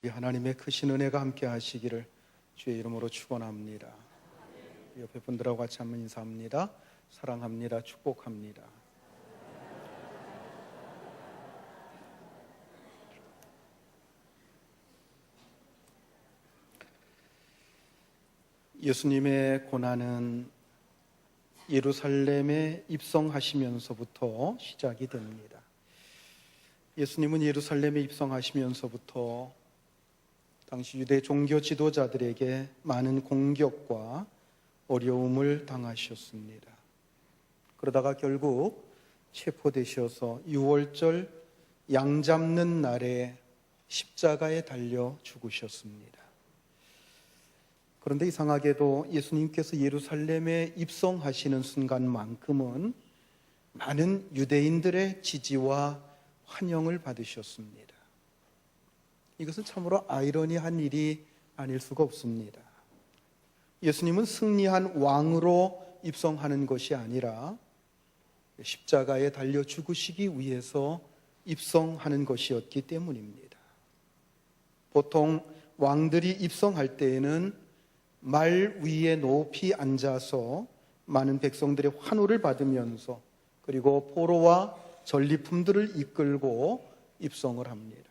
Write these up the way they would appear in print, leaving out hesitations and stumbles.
하나님의 크신 은혜가 함께 하시기를 주의 이름으로 축원합니다. 옆에 분들하고 같이 한번 인사합니다. 사랑합니다. 축복합니다. 예수님의 고난은 예루살렘에 입성하시면서부터 시작이 됩니다. 예수님은 예루살렘에 입성하시면서부터 당시 유대 종교 지도자들에게 많은 공격과 어려움을 당하셨습니다. 그러다가 결국 체포되셔서 유월절 양 잡는 날에 십자가에 달려 죽으셨습니다. 그런데 이상하게도 예수님께서 예루살렘에 입성하시는 순간만큼은 많은 유대인들의 지지와 환영을 받으셨습니다. 이것은 참으로 아이러니한 일이 아닐 수가 없습니다. 예수님은 승리한 왕으로 입성하는 것이 아니라 십자가에 달려 죽으시기 위해서 입성하는 것이었기 때문입니다. 보통 왕들이 입성할 때에는 말 위에 높이 앉아서 많은 백성들의 환호를 받으면서 그리고 포로와 전리품들을 이끌고 입성을 합니다.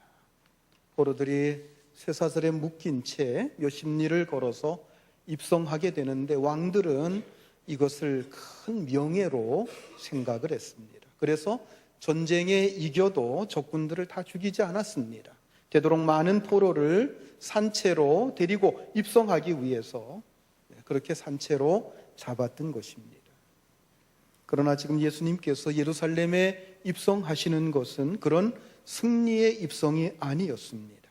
포로들이 쇠사슬에 묶인 채 몇십 리를 걸어서 입성하게 되는데 왕들은 이것을 큰 명예로 생각을 했습니다. 그래서 전쟁에 이겨도 적군들을 다 죽이지 않았습니다. 되도록 많은 포로를 산채로 데리고 입성하기 위해서 그렇게 산채로 잡았던 것입니다. 그러나 지금 예수님께서 예루살렘에 입성하시는 것은 그런 승리의 입성이 아니었습니다.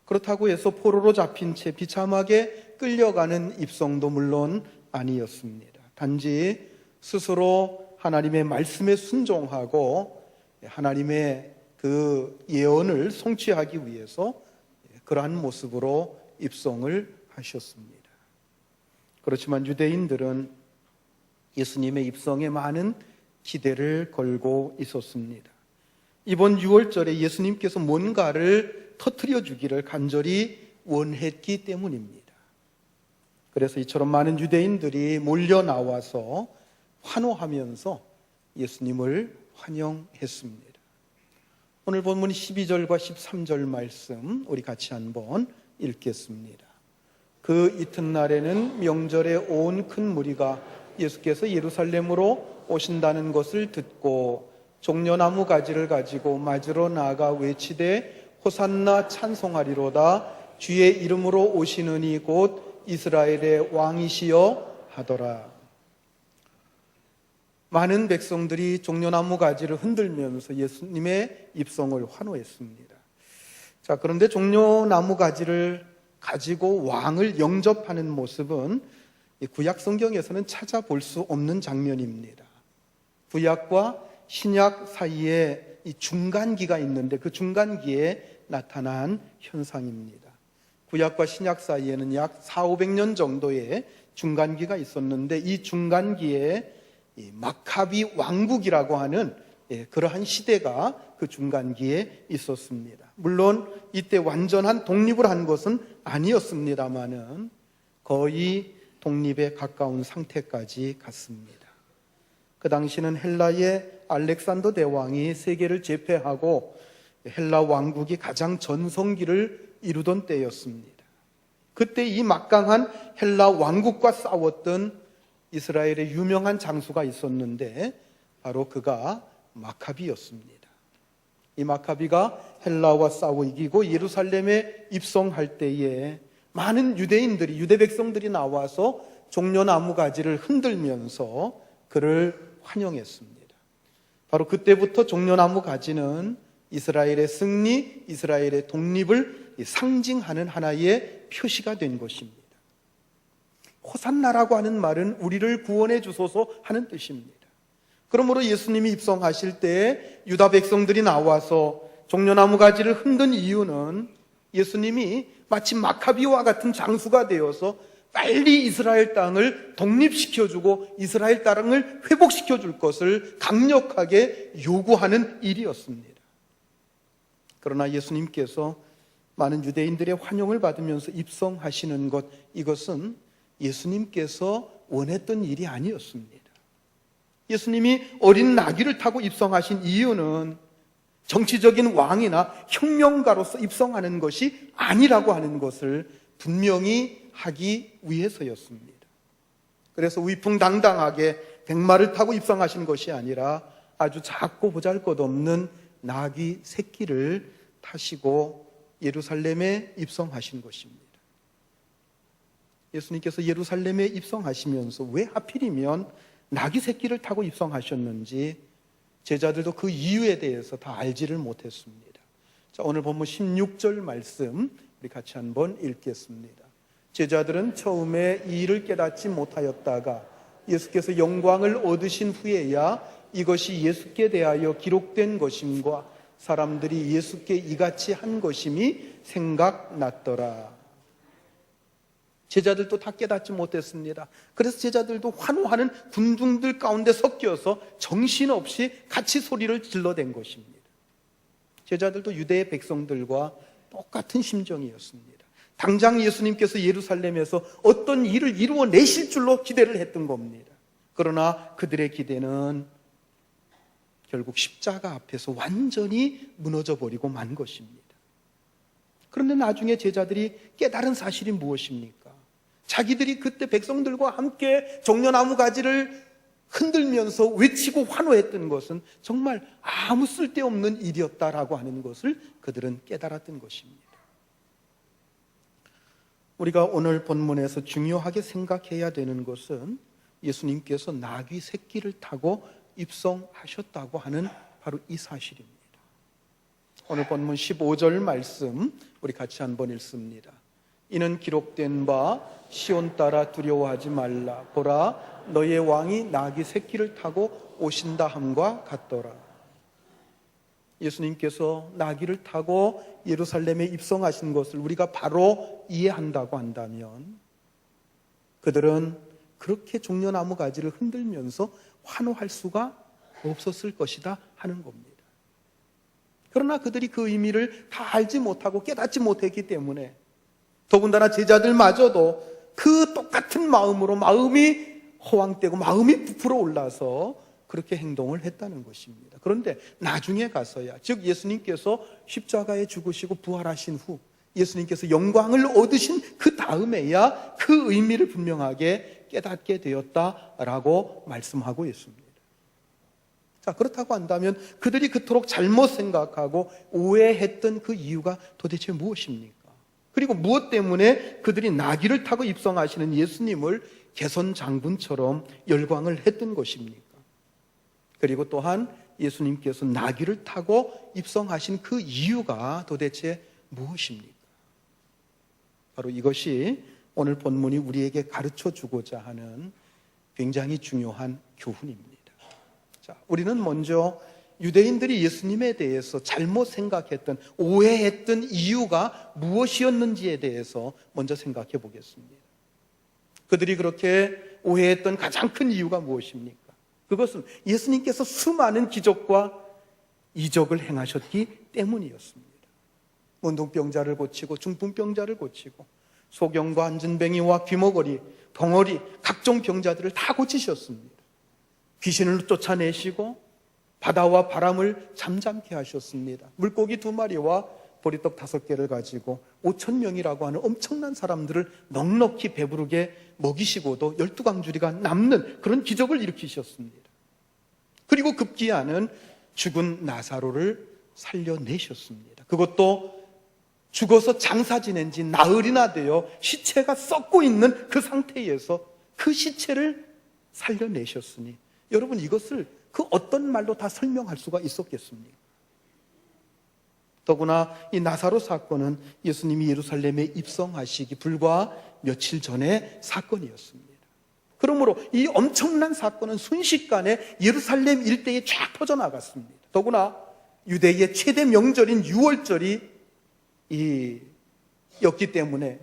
그렇다고 해서 포로로 잡힌 채 비참하게 끌려가는 입성도 물론 아니었습니다. 단지 스스로 하나님의 말씀에 순종하고 하나님의 그 예언을 성취하기 위해서 그러한 모습으로 입성을 하셨습니다. 그렇지만 유대인들은 예수님의 입성에 많은 기대를 걸고 있었습니다. 이번 6월절에 예수님께서 뭔가를 터뜨려 주기를 간절히 원했기 때문입니다. 그래서 이처럼 많은 유대인들이 몰려 나와서 환호하면서 예수님을 환영했습니다. 오늘 본문 12절과 13절 말씀 우리 같이 한번 읽겠습니다. 그 이튿날에는 명절에 온 큰 무리가 예수께서 예루살렘으로 오신다는 것을 듣고 종려나무 가지를 가지고 맞으러 나아가 외치되 호산나 찬송하리로다 주의 이름으로 오시는 이 곧 이스라엘의 왕이시여 하더라. 많은 백성들이 종려나무 가지를 흔들면서 예수님의 입성을 환호했습니다. 자, 그런데 종려나무 가지를 가지고 왕을 영접하는 모습은 구약 성경에서는 찾아볼 수 없는 장면입니다. 구약과 신약 사이에 이 중간기가 있는데 그 중간기에 나타난 현상입니다. 구약과 신약 사이에는 약 400~500년 정도의 중간기가 있었는데 이 중간기에 마카비 왕국이라고 하는 그러한 시대가 그 중간기에 있었습니다. 물론 이때 완전한 독립을 한 것은 아니었습니다만은 거의 독립에 가까운 상태까지 갔습니다. 그 당시는 헬라의 알렉산더 대왕이 세계를 제패하고 헬라 왕국이 가장 전성기를 이루던 때였습니다. 그때 이 막강한 헬라 왕국과 싸웠던 이스라엘의 유명한 장수가 있었는데 바로 그가 마카비였습니다. 이 마카비가 헬라와 싸워 이기고 예루살렘에 입성할 때에 많은 유대인들이 유대 백성들이 나와서 종려나무 가지를 흔들면서 그를 환영했습니다. 바로 그때부터 종려나무 가지는 이스라엘의 승리, 이스라엘의 독립을 상징하는 하나의 표시가 된 것입니다. 호산나라고 하는 말은 우리를 구원해 주소서 하는 뜻입니다. 그러므로 예수님이 입성하실 때 유다 백성들이 나와서 종려나무 가지를 흔든 이유는 예수님이 마치 마카비와 같은 장수가 되어서 빨리 이스라엘 땅을 독립시켜주고 이스라엘 땅을 회복시켜줄 것을 강력하게 요구하는 일이었습니다. 그러나 예수님께서 많은 유대인들의 환영을 받으면서 입성하시는 것, 이것은 예수님께서 원했던 일이 아니었습니다. 예수님이 어린 나귀를 타고 입성하신 이유는 정치적인 왕이나 혁명가로서 입성하는 것이 아니라고 하는 것을 분명히 하기 위해서였습니다. 그래서 위풍당당하게 백마를 타고 입성하신 것이 아니라 아주 작고 보잘것없는 나귀 새끼를 타시고 예루살렘에 입성하신 것입니다. 예수님께서 예루살렘에 입성하시면서 왜 하필이면 나귀 새끼를 타고 입성하셨는지 제자들도 그 이유에 대해서 다 알지를 못했습니다. 자, 오늘 본문 16절 말씀 우리 같이 한번 읽겠습니다. 제자들은 처음에 이 일을 깨닫지 못하였다가 예수께서 영광을 얻으신 후에야 이것이 예수께 대하여 기록된 것임과 사람들이 예수께 이같이 한 것임이 생각났더라. 제자들도 다 깨닫지 못했습니다. 그래서 제자들도 환호하는 군중들 가운데 섞여서 정신없이 같이 소리를 질러댄 것입니다. 제자들도 유대의 백성들과 똑같은 심정이었습니다. 당장 예수님께서 예루살렘에서 어떤 일을 이루어내실 줄로 기대를 했던 겁니다. 그러나 그들의 기대는 결국 십자가 앞에서 완전히 무너져 버리고 만 것입니다. 그런데 나중에 제자들이 깨달은 사실이 무엇입니까? 자기들이 그때 백성들과 함께 종려나무 가지를 흔들면서 외치고 환호했던 것은 정말 아무 쓸데없는 일이었다라고 하는 것을 그들은 깨달았던 것입니다. 우리가 오늘 본문에서 중요하게 생각해야 되는 것은 예수님께서 나귀 새끼를 타고 입성하셨다고 하는 바로 이 사실입니다. 오늘 본문 15절 말씀 우리 같이 한번 읽습니다. 이는 기록된 바 시온 따라 두려워하지 말라. 보라, 너의 왕이 나귀 새끼를 타고 오신다 함과 같더라. 예수님께서 나귀를 타고 예루살렘에 입성하신 것을 우리가 바로 이해한다고 한다면 그들은 그렇게 종려나무 가지를 흔들면서 환호할 수가 없었을 것이다 하는 겁니다. 그러나 그들이 그 의미를 다 알지 못하고 깨닫지 못했기 때문에 더군다나 제자들마저도 그 똑같은 마음으로 마음이 허황되고 마음이 부풀어 올라서 그렇게 행동을 했다는 것입니다. 그런데 나중에 가서야, 즉 예수님께서 십자가에 죽으시고 부활하신 후 예수님께서 영광을 얻으신 그 다음에야 그 의미를 분명하게 깨닫게 되었다라고 말씀하고 있습니다. 자, 그렇다고 한다면 그들이 그토록 잘못 생각하고 오해했던 그 이유가 도대체 무엇입니까? 그리고 무엇 때문에 그들이 나귀를 타고 입성하시는 예수님을 개선 장군처럼 열광을 했던 것입니까? 그리고 또한 예수님께서 나귀를 타고 입성하신 그 이유가 도대체 무엇입니까? 바로 이것이 오늘 본문이 우리에게 가르쳐 주고자 하는 굉장히 중요한 교훈입니다. 자, 우리는 먼저 유대인들이 예수님에 대해서 잘못 생각했던, 오해했던 이유가 무엇이었는지에 대해서 먼저 생각해 보겠습니다. 그들이 그렇게 오해했던 가장 큰 이유가 무엇입니까? 그것은 예수님께서 수많은 기적과 이적을 행하셨기 때문이었습니다. 문둥병자를 고치고 중풍병자를 고치고 소경과 안진뱅이와 귀머거리, 벙어리, 각종 병자들을 다 고치셨습니다. 귀신을 쫓아내시고 바다와 바람을 잠잠케 하셨습니다. 물고기 2마리와 보리떡 5개를 가지고 5,000명이라고 하는 엄청난 사람들을 넉넉히 배부르게 먹이시고도 12강주리가 남는 그런 기적을 일으키셨습니다. 그리고 급기야는 죽은 나사로를 살려내셨습니다. 그것도 죽어서 장사 지낸 지 나흘이나 되어 시체가 썩고 있는 그 상태에서 그 시체를 살려내셨으니 여러분, 이것을 그 어떤 말로 다 설명할 수가 있었겠습니까? 더구나 이 나사로 사건은 예수님이 예루살렘에 입성하시기 불과 며칠 전의 사건이었습니다. 그러므로 이 엄청난 사건은 순식간에 예루살렘 일대에 쫙 퍼져나갔습니다. 더구나 유대의 최대 명절인 유월절이 였기 때문에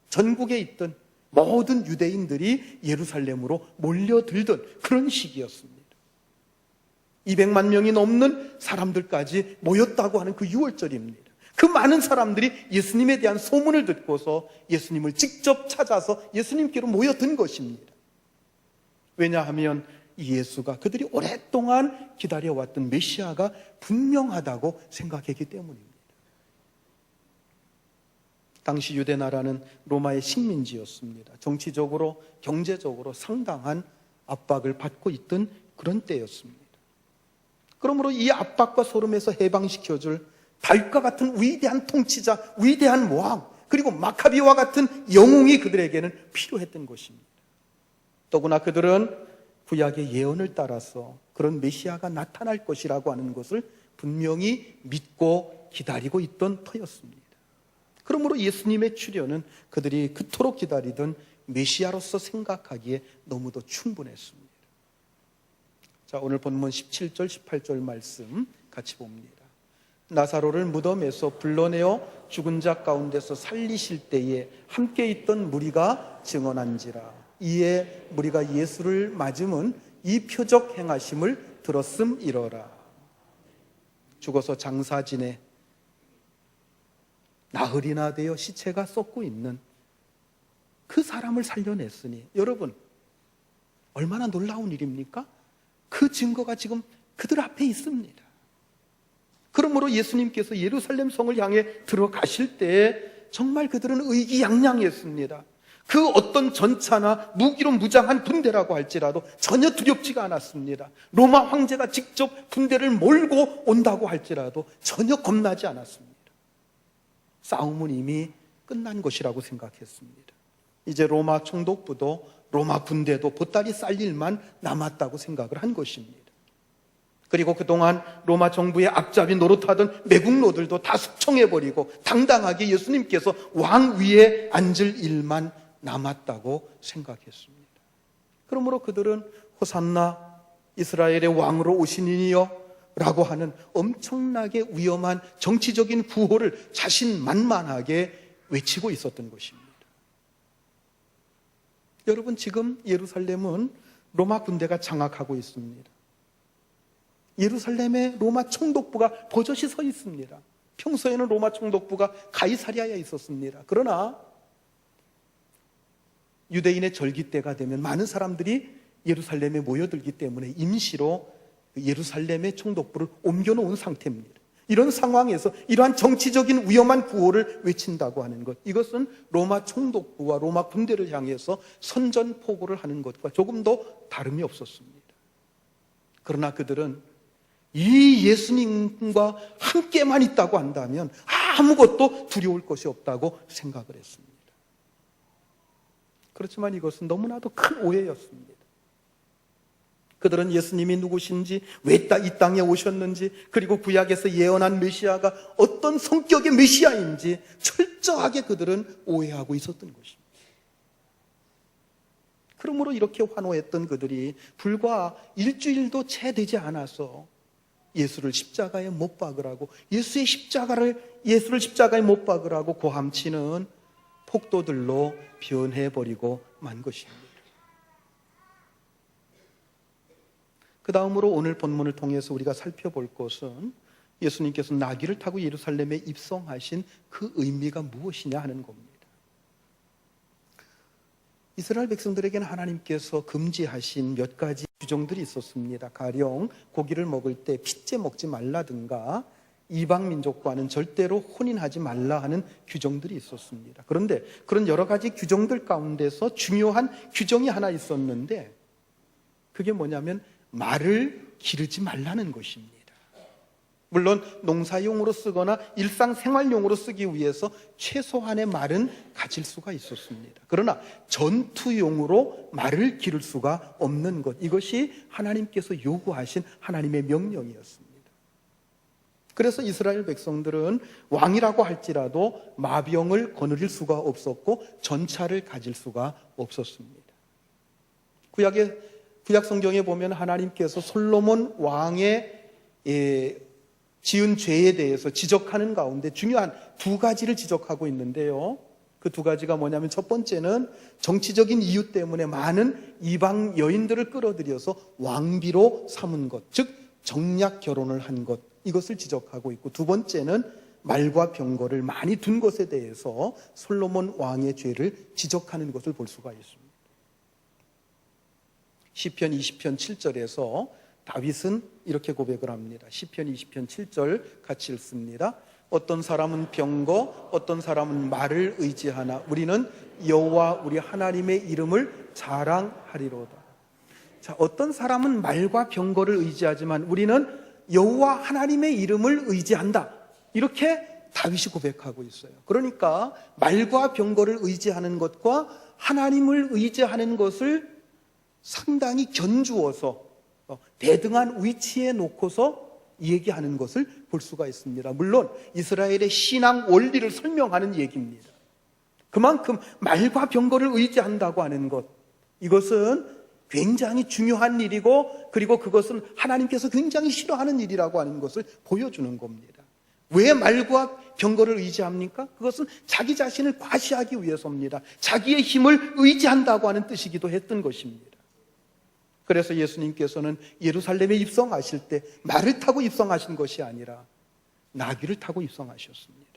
전국에 있던 모든 유대인들이 예루살렘으로 몰려들던 그런 시기였습니다. 200만 명이 넘는 사람들까지 모였다고 하는 그 유월절입니다. 그 많은 사람들이 예수님에 대한 소문을 듣고서 예수님을 직접 찾아서 예수님께로 모여든 것입니다. 왜냐하면 이 예수가 그들이 오랫동안 기다려왔던 메시아가 분명하다고 생각했기 때문입니다. 당시 유대 나라는 로마의 식민지였습니다. 정치적으로, 경제적으로 상당한 압박을 받고 있던 그런 때였습니다. 그러므로 이 압박과 소름에서 해방시켜줄 다윗과 같은 위대한 통치자, 위대한 왕, 그리고 마카비와 같은 영웅이 그들에게는 필요했던 것입니다. 더구나 그들은 구약의 예언을 따라서 그런 메시아가 나타날 것이라고 하는 것을 분명히 믿고 기다리고 있던 터였습니다. 그러므로 예수님의 출현은 그들이 그토록 기다리던 메시아로서 생각하기에 너무도 충분했습니다. 자, 오늘 본문 17절, 18절 말씀 같이 봅니다. 나사로를 무덤에서 불러내어 죽은 자 가운데서 살리실 때에 함께 있던 무리가 증언한지라. 이에 무리가 예수를 맞음은 이 표적 행하심을 들었음이러라. 죽어서 장사 지내 나흘이나 되어 시체가 썩고 있는 그 사람을 살려냈으니, 여러분 얼마나 놀라운 일입니까? 그 증거가 지금 그들 앞에 있습니다. 그러므로 예수님께서 예루살렘 성을 향해 들어가실 때 정말 그들은 의기양양했습니다. 그 어떤 전차나 무기로 무장한 군대라고 할지라도 전혀 두렵지가 않았습니다. 로마 황제가 직접 군대를 몰고 온다고 할지라도 전혀 겁나지 않았습니다. 싸움은 이미 끝난 것이라고 생각했습니다. 이제 로마 총독부도 로마 군대도 보따리 쌀 일만 남았다고 생각을 한 것입니다. 그리고 그동안 로마 정부의 앞잡이 노릇하던 매국노들도 다 숙청해버리고 당당하게 예수님께서 왕 위에 앉을 일만 남았다고 생각했습니다. 그러므로 그들은 호산나 이스라엘의 왕으로 오시니요 라고 하는 엄청나게 위험한 정치적인 구호를 자신만만하게 외치고 있었던 것입니다. 여러분, 지금 예루살렘은 로마 군대가 장악하고 있습니다. 예루살렘에 로마 총독부가 버젓이 서 있습니다. 평소에는 로마 총독부가 가이사랴에 있었습니다. 그러나 유대인의 절기 때가 되면 많은 사람들이 예루살렘에 모여들기 때문에 임시로 예루살렘의 총독부를 옮겨놓은 상태입니다. 이런 상황에서 이러한 정치적인 위험한 구호를 외친다고 하는 것, 이것은 로마 총독부와 로마 군대를 향해서 선전포고를 하는 것과 조금 더 다름이 없었습니다. 그러나 그들은 이 예수님과 함께만 있다고 한다면 아무것도 두려울 것이 없다고 생각을 했습니다. 그렇지만 이것은 너무나도 큰 오해였습니다. 그들은 예수님이 누구신지, 왜 이 땅에 오셨는지, 그리고 구약에서 예언한 메시아가 어떤 성격의 메시아인지 철저하게 그들은 오해하고 있었던 것입니다. 그러므로 이렇게 환호했던 그들이 불과 일주일도 채 되지 않아서 예수를 십자가에 못 박으라고, 예수를 십자가에 못 박으라고 고함치는 폭도들로 변해버리고 만 것입니다. 그 다음으로 오늘 본문을 통해서 우리가 살펴볼 것은 예수님께서 나귀를 타고 예루살렘에 입성하신 그 의미가 무엇이냐 하는 겁니다. 이스라엘 백성들에게는 하나님께서 금지하신 몇 가지 규정들이 있었습니다. 가령 고기를 먹을 때 핏째 먹지 말라든가 이방 민족과는 절대로 혼인하지 말라 하는 규정들이 있었습니다. 그런데 그런 여러 가지 규정들 가운데서 중요한 규정이 하나 있었는데, 그게 뭐냐면 말을 기르지 말라는 것입니다. 물론 농사용으로 쓰거나 일상생활용으로 쓰기 위해서 최소한의 말은 가질 수가 있었습니다. 그러나 전투용으로 말을 기를 수가 없는 것, 이것이 하나님께서 요구하신 하나님의 명령이었습니다. 그래서 이스라엘 백성들은 왕이라고 할지라도 마병을 거느릴 수가 없었고 전차를 가질 수가 없었습니다. 구약 성경에 보면 하나님께서 솔로몬 왕의 지은 죄에 대해서 지적하는 가운데 중요한 두 가지를 지적하고 있는데요. 그 두 가지가 뭐냐면, 첫 번째는 정치적인 이유 때문에 많은 이방 여인들을 끌어들여서 왕비로 삼은 것, 즉 정략 결혼을 한 것, 이것을 지적하고 있고, 두 번째는 말과 병거를 많이 둔 것에 대해서 솔로몬 왕의 죄를 지적하는 것을 볼 수가 있습니다. 시편 20편 7절에서 다윗은 이렇게 고백을 합니다. 시편 20편 7절 같이 읽습니다. 어떤 사람은 병거, 어떤 사람은 말을 의지하나 우리는 여호와 우리 하나님의 이름을 자랑하리로다. 자, 어떤 사람은 말과 병거를 의지하지만 우리는 여호와 하나님의 이름을 의지한다. 이렇게 다윗이 고백하고 있어요. 그러니까 말과 병거를 의지하는 것과 하나님을 의지하는 것을 상당히 견주어서 대등한 위치에 놓고서 얘기하는 것을 볼 수가 있습니다. 물론 이스라엘의 신앙 원리를 설명하는 얘기입니다. 그만큼 말과 병거를 의지한다고 하는 것, 이것은 굉장히 중요한 일이고, 그리고 그것은 하나님께서 굉장히 싫어하는 일이라고 하는 것을 보여주는 겁니다. 왜 말과 병거를 의지합니까? 그것은 자기 자신을 과시하기 위해서입니다. 자기의 힘을 의지한다고 하는 뜻이기도 했던 것입니다. 그래서 예수님께서는 예루살렘에 입성하실 때 말을 타고 입성하신 것이 아니라 나귀를 타고 입성하셨습니다.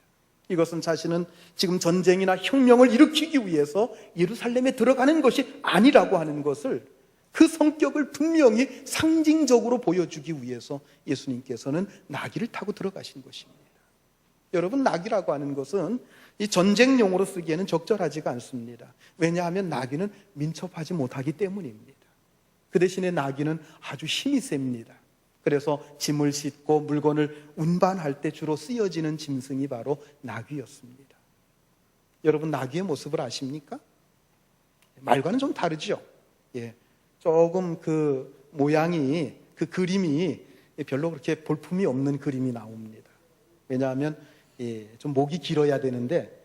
이것은 자신은 지금 전쟁이나 혁명을 일으키기 위해서 예루살렘에 들어가는 것이 아니라고 하는 것을, 그 성격을 분명히 상징적으로 보여주기 위해서 예수님께서는 나귀를 타고 들어가신 것입니다. 여러분, 나귀라고 하는 것은 이 전쟁용으로 쓰기에는 적절하지가 않습니다. 왜냐하면 나귀는 민첩하지 못하기 때문입니다. 그 대신에 나귀는 아주 힘이 셉니다. 그래서 짐을 싣고 물건을 운반할 때 주로 쓰여지는 짐승이 바로 나귀였습니다. 여러분, 나귀의 모습을 아십니까? 말과는 좀 다르죠. 예, 조금 그 모양이, 그 그림이 별로 그렇게 볼품이 없는 그림이 나옵니다. 왜냐하면 좀 목이 길어야 되는데,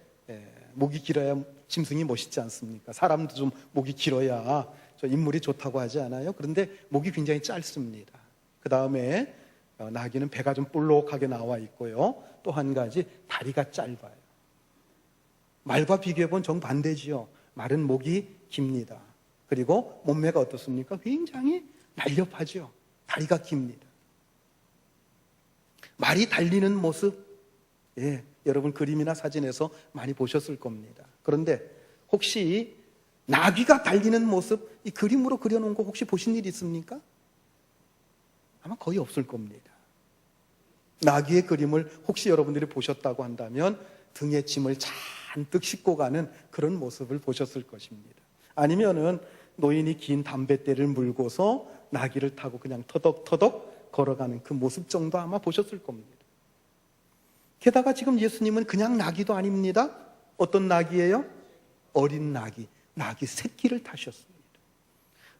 목이 길어야 짐승이 멋있지 않습니까? 사람도 좀 목이 길어야 저 인물이 좋다고 하지 않아요? 그런데 목이 굉장히 짧습니다. 그 다음에 나귀는 배가 좀 볼록하게 나와 있고요. 또 한 가지, 다리가 짧아요. 말과 비교해보면 정반대지요. 말은 목이 깁니다. 그리고 몸매가 어떻습니까? 굉장히 날렵하죠. 다리가 깁니다. 말이 달리는 모습, 여러분 그림이나 사진에서 많이 보셨을 겁니다. 그런데 혹시 나귀가 달리는 모습, 이 그림으로 그려놓은 거 혹시 보신 일 있습니까? 아마 거의 없을 겁니다. 나귀의 그림을 혹시 여러분들이 보셨다고 한다면 등에 짐을 잔뜩 싣고 가는 그런 모습을 보셨을 것입니다. 아니면은 노인이 긴 담뱃대를 물고서 나귀를 타고 그냥 터덕터덕 걸어가는 그 모습 정도 아마 보셨을 겁니다. 게다가 지금 예수님은 그냥 나귀도 아닙니다. 어떤 나귀예요? 어린 나귀, 나귀 새끼를 타셨습니다.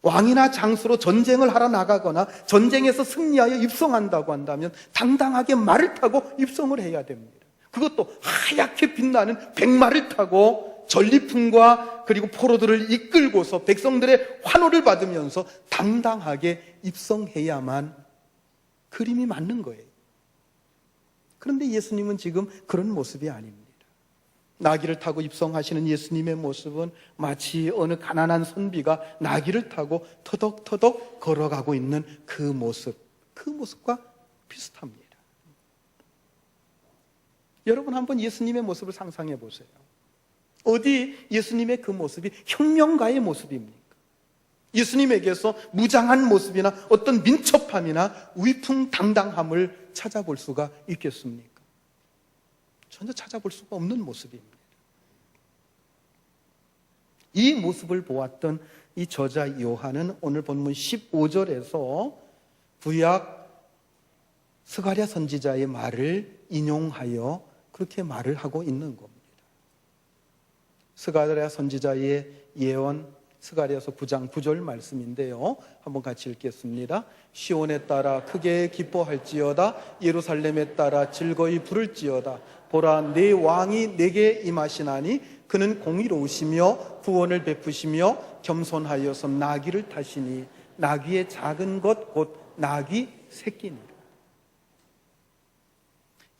왕이나 장수로 전쟁을 하러 나가거나 전쟁에서 승리하여 입성한다고 한다면 당당하게 말을 타고 입성을 해야 됩니다. 그것도 하얗게 빛나는 백마를 타고 전리품과 그리고 포로들을 이끌고서 백성들의 환호를 받으면서 당당하게 입성해야만 그림이 맞는 거예요. 그런데 예수님은 지금 그런 모습이 아닙니다. 나귀를 타고 입성하시는 예수님의 모습은 마치 어느 가난한 선비가 나귀를 타고 터덕터덕 걸어가고 있는 그 모습과 비슷합니다. 여러분 한번 예수님의 모습을 상상해 보세요. 어디 예수님의 그 모습이 혁명가의 모습입니까? 예수님에게서 무장한 모습이나 어떤 민첩함이나 위풍당당함을 찾아볼 수가 있겠습니까? 전혀 찾아볼 수가 없는 모습입니다. 이 모습을 보았던 이 저자 요한은 오늘 본문 15절에서 구약 스가랴 선지자의 말을 인용하여 그렇게 말을 하고 있는 겁니다. 스가랴 선지자의 예언, 스가랴서 9장 9절 말씀인데요. 한번 같이 읽겠습니다. 시온에 따라 크게 기뻐할지어다. 예루살렘에 따라 즐거이 부를지어다. 보라, 내 왕이 내게 임하시나니 그는 공의로우시며 구원을 베푸시며 겸손하여서 나귀를 타시니 나귀의 작은 것 곧 나귀 새끼니라.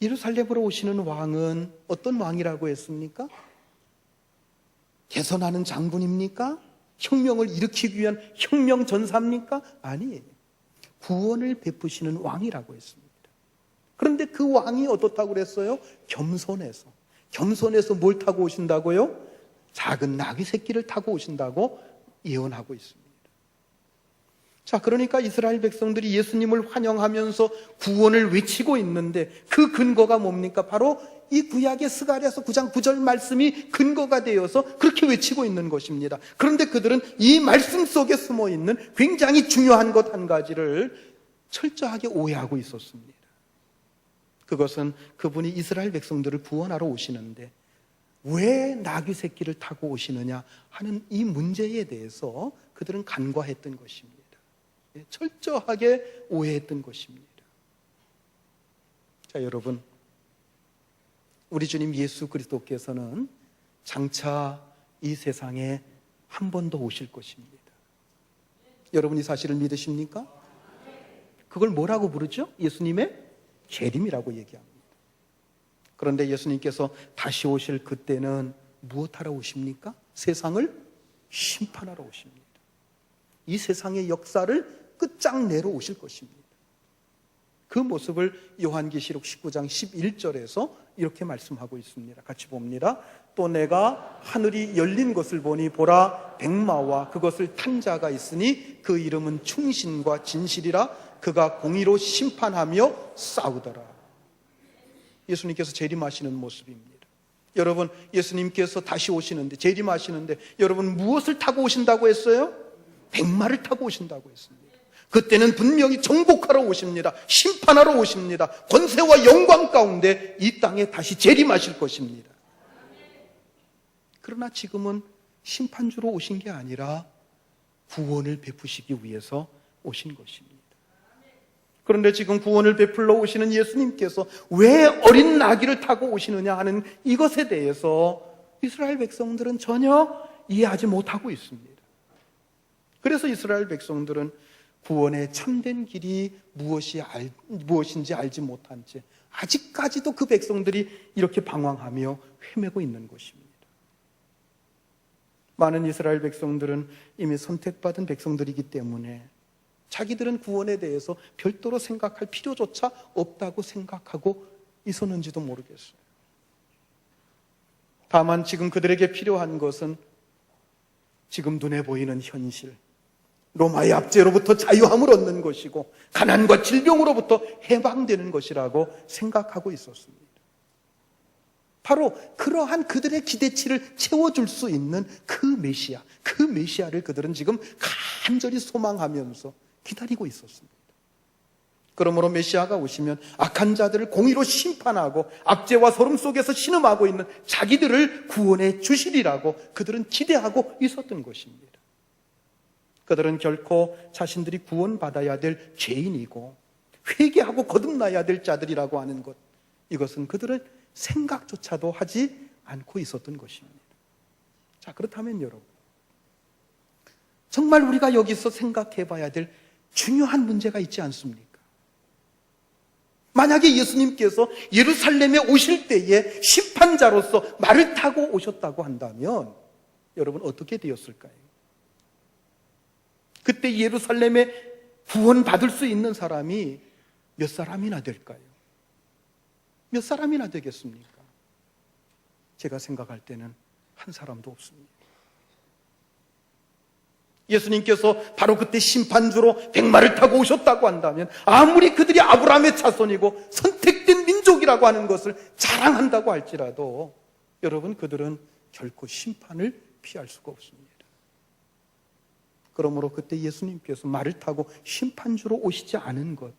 예루살렘으로 오시는 왕은 어떤 왕이라고 했습니까? 개선하는 장군입니까? 혁명을 일으키기 위한 혁명 전사입니까? 아니에요. 구원을 베푸시는 왕이라고 했습니다. 그런데 그 왕이 어떻다고 그랬어요? 겸손해서 뭘 타고 오신다고요? 작은 나귀 새끼를 타고 오신다고 예언하고 있습니다. 자, 그러니까 이스라엘 백성들이 예수님을 환영하면서 구원을 외치고 있는데 그 근거가 뭡니까? 바로 이 구약의 스가랴서 9장 9절 말씀이 근거가 되어서 그렇게 외치고 있는 것입니다. 그런데 그들은 이 말씀 속에 숨어 있는 굉장히 중요한 것 한 가지를 철저하게 오해하고 있었습니다. 그것은 그분이 이스라엘 백성들을 구원하러 오시는데 왜 나귀 새끼를 타고 오시느냐 하는 이 문제에 대해서 그들은 간과했던 것입니다. 철저하게 오해했던 것입니다. 자, 여러분, 우리 주님 예수 그리스도께서는 장차 이 세상에 한 번 더 오실 것입니다. 여러분 이 사실을 믿으십니까? 그걸 뭐라고 부르죠? 예수님의 재림이라고 얘기합니다. 그런데 예수님께서 다시 오실 그때는 무엇하러 오십니까? 세상을 심판하러 오십니다. 이 세상의 역사를 끝장내러 오실 것입니다. 그 모습을 요한계시록 19장 11절에서 이렇게 말씀하고 있습니다. 같이 봅니다. 또 내가 하늘이 열린 것을 보니 보라 백마와 그것을 탄 자가 있으니 그 이름은 충신과 진실이라 그가 공의로 심판하며 싸우더라. 예수님께서 재림하시는 모습입니다. 여러분, 예수님께서 다시 오시는데, 재림하시는데 여러분 무엇을 타고 오신다고 했어요? 백마를 타고 오신다고 했습니다. 그때는 분명히 정복하러 오십니다. 심판하러 오십니다. 권세와 영광 가운데 이 땅에 다시 재림하실 것입니다. 그러나 지금은 심판주로 오신 게 아니라 구원을 베푸시기 위해서 오신 것입니다. 그런데 지금 구원을 베풀러 오시는 예수님께서 왜 어린 나귀를 타고 오시느냐 하는 이것에 대해서 이스라엘 백성들은 전혀 이해하지 못하고 있습니다. 그래서 이스라엘 백성들은 구원의 참된 길이 무엇인지 알지 못한 채 아직까지도 그 백성들이 이렇게 방황하며 헤매고 있는 것입니다. 많은 이스라엘 백성들은 이미 선택받은 백성들이기 때문에 자기들은 구원에 대해서 별도로 생각할 필요조차 없다고 생각하고 있었는지도 모르겠어요. 다만 지금 그들에게 필요한 것은 지금 눈에 보이는 현실, 로마의 압제로부터 자유함을 얻는 것이고 가난과 질병으로부터 해방되는 것이라고 생각하고 있었습니다. 바로 그러한 그들의 기대치를 채워줄 수 있는 그 메시아를 그들은 지금 간절히 소망하면서 기다리고 있었습니다. 그러므로 메시아가 오시면 악한 자들을 공의로 심판하고 압제와 소름 속에서 신음하고 있는 자기들을 구원해 주시리라고 그들은 기대하고 있었던 것입니다. 그들은 결코 자신들이 구원받아야 될 죄인이고 회개하고 거듭나야 될 자들이라고 하는 것, 이것은 그들은 생각조차도 하지 않고 있었던 것입니다. 자, 그렇다면 여러분, 정말 우리가 여기서 생각해 봐야 될 중요한 문제가 있지 않습니까? 만약에 예수님께서 예루살렘에 오실 때에 심판자로서 말을 타고 오셨다고 한다면 여러분 어떻게 되었을까요? 그때 예루살렘에 구원받을 수 있는 사람이 몇 사람이나 될까요? 몇 사람이나 되겠습니까? 제가 생각할 때는 한 사람도 없습니다. 예수님께서 바로 그때 심판주로 백마를 타고 오셨다고 한다면 아무리 그들이 아브라함의 자손이고 선택된 민족이라고 하는 것을 자랑한다고 할지라도 여러분, 그들은 결코 심판을 피할 수가 없습니다. 그러므로 그때 예수님께서 말을 타고 심판주로 오시지 않은 것,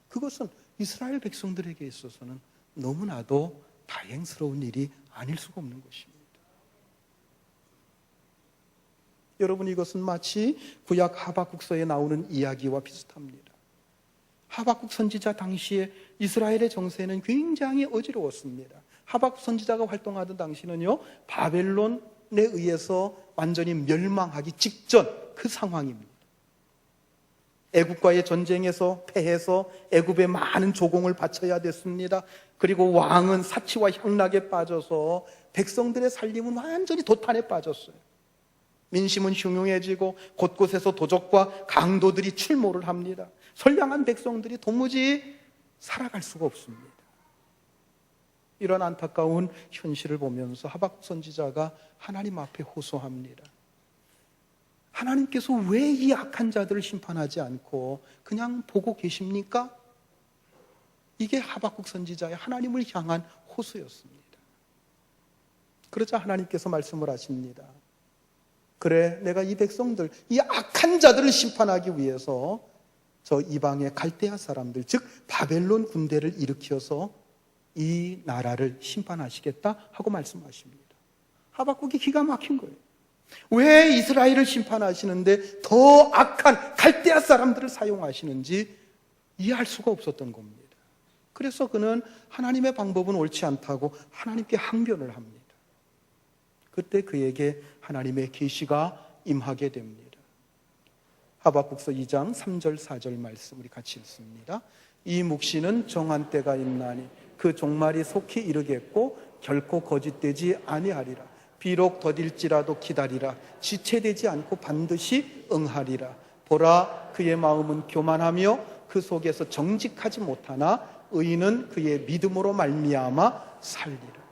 그것은 이스라엘 백성들에게 있어서는 너무나도 다행스러운 일이 아닐 수가 없는 것입니다. 여러분, 이것은 마치 구약 하박국서에 나오는 이야기와 비슷합니다. 하박국 선지자 당시에 이스라엘의 정세는 굉장히 어지러웠습니다. 하박국 선지자가 활동하던 당시는요, 바벨론에 의해서 완전히 멸망하기 직전 그 상황입니다. 애굽과의 전쟁에서 패해서 애굽에 많은 조공을 바쳐야 됐습니다. 그리고 왕은 사치와 향락에 빠져서 백성들의 살림은 완전히 도탄에 빠졌어요. 민심은 흉흉해지고 곳곳에서 도적과 강도들이 출몰을 합니다. 선량한 백성들이 도무지 살아갈 수가 없습니다. 이런 안타까운 현실을 보면서 하박국 선지자가 하나님 앞에 호소합니다. 하나님께서 왜 이 악한 자들을 심판하지 않고 그냥 보고 계십니까? 이게 하박국 선지자의 하나님을 향한 호소였습니다. 그러자 하나님께서 말씀을 하십니다. 그래, 내가 이 백성들, 이 악한 자들을 심판하기 위해서 저 이방의 갈대아 사람들, 즉 바벨론 군대를 일으켜서 이 나라를 심판하시겠다 하고 말씀하십니다. 하박국이 기가 막힌 거예요. 왜 이스라엘을 심판하시는데 더 악한 갈대아 사람들을 사용하시는지 이해할 수가 없었던 겁니다. 그래서 그는 하나님의 방법은 옳지 않다고 하나님께 항변을 합니다. 그때 그에게 하나님의 계시가 임하게 됩니다. 하박국서 2장 3절 4절 말씀 우리 같이 읽습니다. 이 묵시는 정한 때가 있나니 그 종말이 속히 이르겠고 결코 거짓되지 아니하리라. 비록 더딜지라도 기다리라. 지체되지 않고 반드시 응하리라. 보라, 그의 마음은 교만하며 그 속에서 정직하지 못하나 의인은 그의 믿음으로 말미암아 살리라.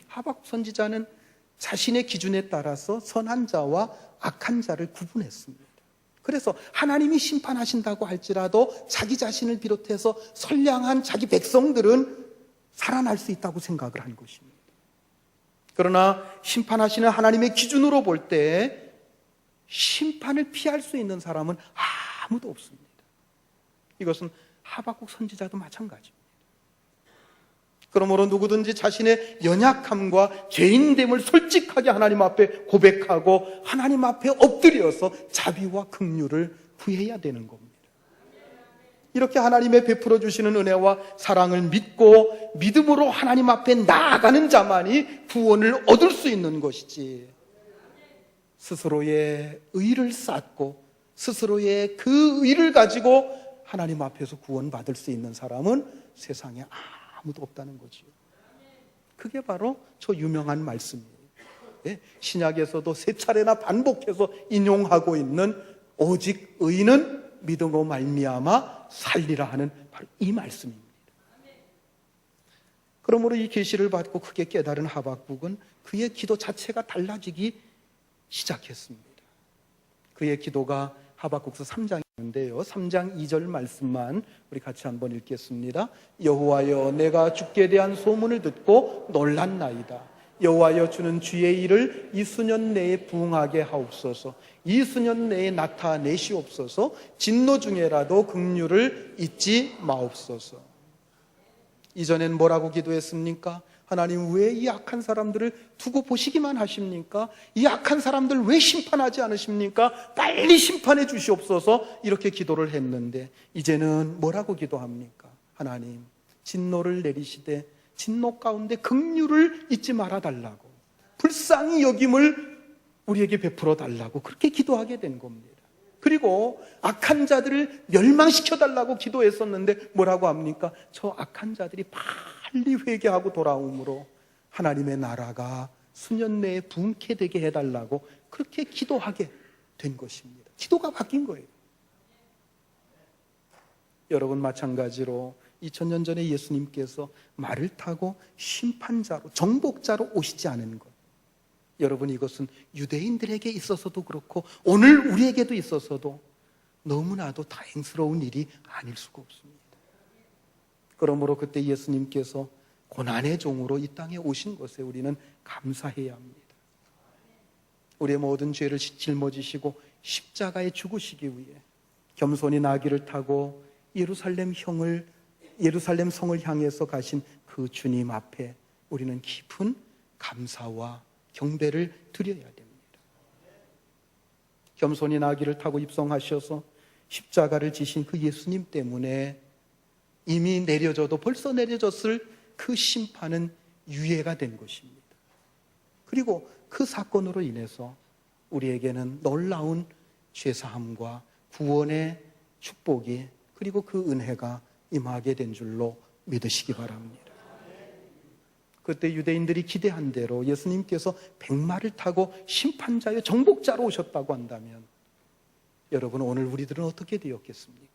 하박국 선지자는 자신의 기준에 따라서 선한 자와 악한 자를 구분했습니다. 그래서 하나님이 심판하신다고 할지라도 자기 자신을 비롯해서 선량한 자기 백성들은 살아날 수 있다고 생각을 한 것입니다. 그러나 심판하시는 하나님의 기준으로 볼 때 심판을 피할 수 있는 사람은 아무도 없습니다. 이것은 하박국 선지자도 마찬가지입니다. 그러므로 누구든지 자신의 연약함과 죄인됨을 솔직하게 하나님 앞에 고백하고 하나님 앞에 엎드려서 자비와 긍휼을 구해야 되는 겁니다. 이렇게 하나님의 베풀어 주시는 은혜와 사랑을 믿고 믿음으로 하나님 앞에 나아가는 자만이 구원을 얻을 수 있는 것이지, 스스로의 의를 쌓고 스스로의 그 의를 가지고 하나님 앞에서 구원받을 수 있는 사람은 세상에 아무도 없다는 거죠. 그게 바로 저 유명한 말씀이에요. 신약에서도 세 차례나 반복해서 인용하고 있는 오직 의인은 믿음으로 말미암아 살리라 하는 바로 이 말씀입니다. 그러므로 이 계시를 받고 크게 깨달은 하박국은 그의 기도 자체가 달라지기 시작했습니다. 그의 기도가 하박국서 3장인데요. 3장 2절 말씀만 우리 같이 한번 읽겠습니다. 여호와여, 내가 주께 대한 소문을 듣고 놀랐나이다. 여호와여, 주는 주의 일을 이 수년 내에 부응하게 하옵소서. 이 수년 내에 나타내시옵소서. 진노 중에라도 긍휼을 잊지 마옵소서. 이전엔 뭐라고 기도했습니까? 하나님, 왜 이 악한 사람들을 두고 보시기만 하십니까? 이 악한 사람들 왜 심판하지 않으십니까? 빨리 심판해 주시옵소서. 이렇게 기도를 했는데 이제는 뭐라고 기도합니까? 하나님, 진노를 내리시되 진노 가운데 긍휼을 잊지 말아 달라고, 불쌍히 여김을 우리에게 베풀어 달라고 그렇게 기도하게 된 겁니다. 그리고 악한 자들을 멸망시켜 달라고 기도했었는데 뭐라고 합니까? 저 악한 자들이 빨리 회개하고 돌아오므로 하나님의 나라가 수년 내에 부흥케 되게 해달라고 그렇게 기도하게 된 것입니다. 기도가 바뀐 거예요. 여러분, 마찬가지로 2000년 전에 예수님께서 말을 타고 심판자로, 정복자로 오시지 않은 것, 여러분, 이것은 유대인들에게 있어서도 그렇고 오늘 우리에게도 있어서도 너무나도 다행스러운 일이 아닐 수가 없습니다. 그러므로 그때 예수님께서 고난의 종으로 이 땅에 오신 것에 우리는 감사해야 합니다. 우리의 모든 죄를 짊어지시고 십자가에 죽으시기 위해 겸손히 나귀를 타고 예루살렘 성을 향해서 가신 그 주님 앞에 우리는 깊은 감사와 경배를 드려야 됩니다. 겸손히 나귀를 타고 입성하셔서 십자가를 지신 그 예수님 때문에 이미 내려져도 벌써 내려졌을 그 심판은 유예가 된 것입니다. 그리고 그 사건으로 인해서 우리에게는 놀라운 죄사함과 구원의 축복이, 그리고 그 은혜가 임하게 된 줄로 믿으시기 바랍니다. 그때 유대인들이 기대한 대로 예수님께서 백마를 타고 심판자여 정복자로 오셨다고 한다면 여러분, 오늘 우리들은 어떻게 되었겠습니까?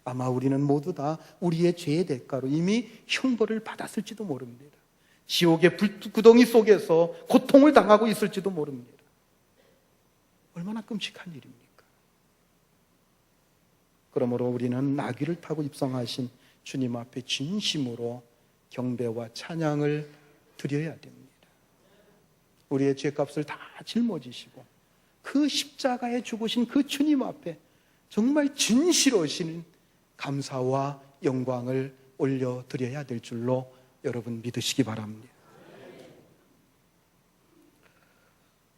아마 우리는 모두 다 우리의 죄의 대가로 이미 형벌을 받았을지도 모릅니다. 지옥의 불구덩이 속에서 고통을 당하고 있을지도 모릅니다. 얼마나 끔찍한 일입니까? 그러므로 우리는 나귀를 타고 입성하신 주님 앞에 진심으로 경배와 찬양을 드려야 됩니다. 우리의 죄값을 다 짊어지시고 그 십자가에 죽으신 그 주님 앞에 정말 진실하신 감사와 영광을 올려드려야 될 줄로 여러분 믿으시기 바랍니다.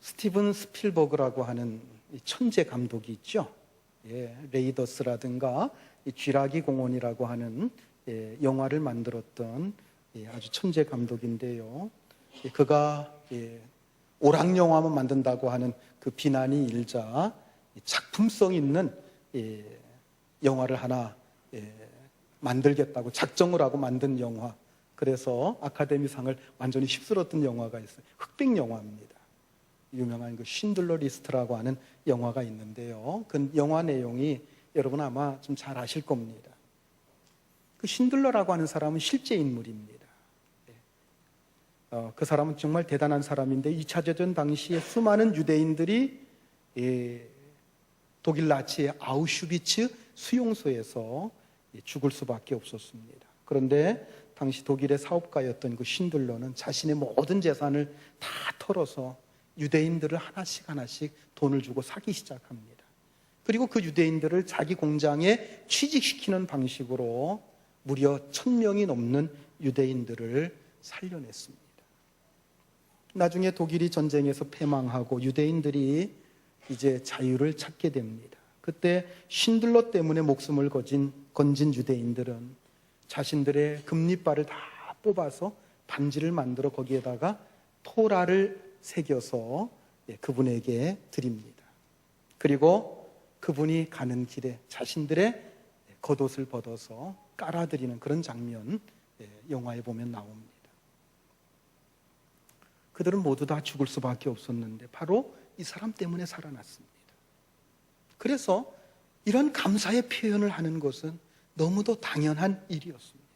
스티븐 스필버그라고 하는 천재 감독이 있죠. 레이더스라든가 쥐라기 공원이라고 하는 영화를 만들었던 아주 천재 감독인데요. 그가 오락 영화만 만든다고 하는 그 비난이 일자 작품성 있는 영화를 하나 만들겠다고 작정을 하고 만든 영화. 그래서 아카데미상을 완전히 휩쓸었던 영화가 있어요. 흑백 영화입니다. 유명한 그 신들러 리스트라고 하는 영화가 있는데요. 그 영화 내용이 여러분 아마 좀 잘 아실 겁니다. 그 신들러라고 하는 사람은 실제 인물입니다. 그 사람은 정말 대단한 사람인데 2차 대전 당시에 수많은 유대인들이 독일 나치의 아우슈비츠 수용소에서 죽을 수밖에 없었습니다. 그런데 당시 독일의 사업가였던 그 신들러는 자신의 모든 재산을 다 털어서 유대인들을 하나씩 돈을 주고 사기 시작합니다. 그리고 그 유대인들을 자기 공장에 취직시키는 방식으로 무려 1000명이 넘는 유대인들을 살려냈습니다. 나중에 독일이 전쟁에서 패망하고 유대인들이 이제 자유를 찾게 됩니다. 그때 신들러 때문에 목숨을 건진 유대인들은 자신들의 금리발을 다 뽑아서 반지를 만들어 거기에다가 토라를 새겨서 그분에게 드립니다. 그리고 그분이 가는 길에 자신들의 겉옷을 벗어서 깔아드리는 그런 장면 영화에 보면 나옵니다. 그들은 모두 다 죽을 수밖에 없었는데 바로 이 사람 때문에 살아났습니다. 그래서 이런 감사의 표현을 하는 것은 너무도 당연한 일이었습니다.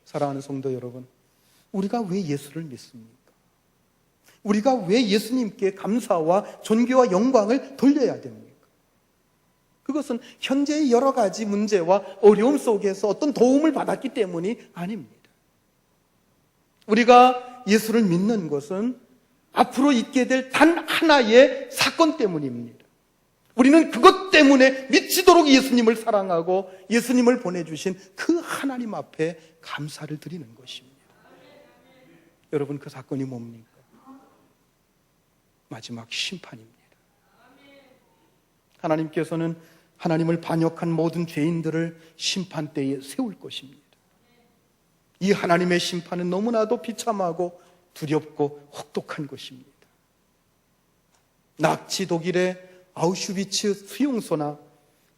사랑하는 성도 여러분, 우리가 왜 예수를 믿습니까? 우리가 왜 예수님께 감사와 존귀와 영광을 돌려야 됩니까? 그것은 현재의 여러 가지 문제와 어려움 속에서 어떤 도움을 받았기 때문이 아닙니다. 우리가 예수를 믿는 것은 앞으로 있게 될 단 하나의 사건 때문입니다. 우리는 그것 때문에 미치도록 예수님을 사랑하고 예수님을 보내주신 그 하나님 앞에 감사를 드리는 것입니다. 여러분, 그 사건이 뭡니까? 마지막 심판입니다. 하나님께서는 하나님을 반역한 모든 죄인들을 심판대에 세울 것입니다. 이 하나님의 심판은 너무나도 비참하고 두렵고 혹독한 것입니다. 나치 독일의 아우슈비츠 수용소나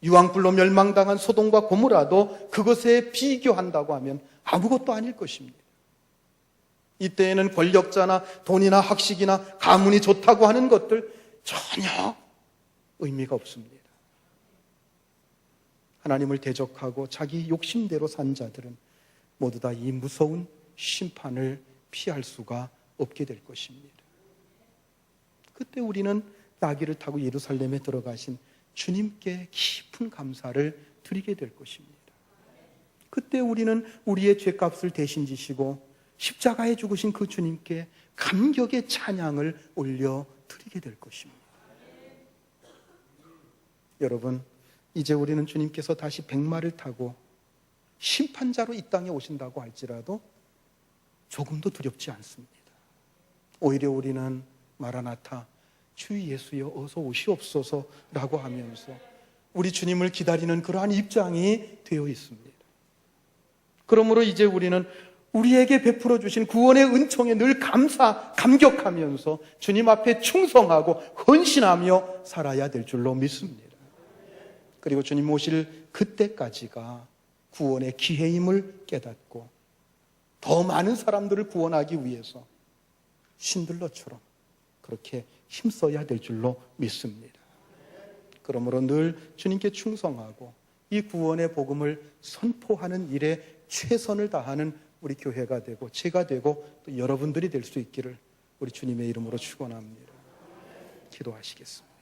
유황불로 멸망당한 소돔과 고모라도 그것에 비교한다고 하면 아무것도 아닐 것입니다. 이때에는 권력자나 돈이나 학식이나 가문이 좋다고 하는 것들 전혀 의미가 없습니다. 하나님을 대적하고 자기 욕심대로 산 자들은 모두 다 이 무서운 심판을 피할 수가 없게 될 것입니다. 그때 우리는 나귀를 타고 예루살렘에 들어가신 주님께 깊은 감사를 드리게 될 것입니다. 그때 우리는 우리의 죄값을 대신 지시고 십자가에 죽으신 그 주님께 감격의 찬양을 올려 드리게 될 것입니다. 여러분, 이제 우리는 주님께서 다시 백마를 타고 심판자로 이 땅에 오신다고 할지라도 조금도 두렵지 않습니다. 오히려 우리는 마라나타, 주 예수여 어서 오시옵소서라고 하면서 우리 주님을 기다리는 그러한 입장이 되어 있습니다. 그러므로 이제 우리는 우리에게 베풀어 주신 구원의 은총에 늘 감격하면서 주님 앞에 충성하고 헌신하며 살아야 될 줄로 믿습니다. 그리고 주님 오실 그때까지가 구원의 기회임을 깨닫고 더 많은 사람들을 구원하기 위해서 신들러처럼 그렇게 힘써야 될 줄로 믿습니다. 그러므로 늘 주님께 충성하고 이 구원의 복음을 선포하는 일에 최선을 다하는 우리 교회가 되고 제가 되고 또 여러분들이 될 수 있기를 우리 주님의 이름으로 축원합니다. 기도하시겠습니다.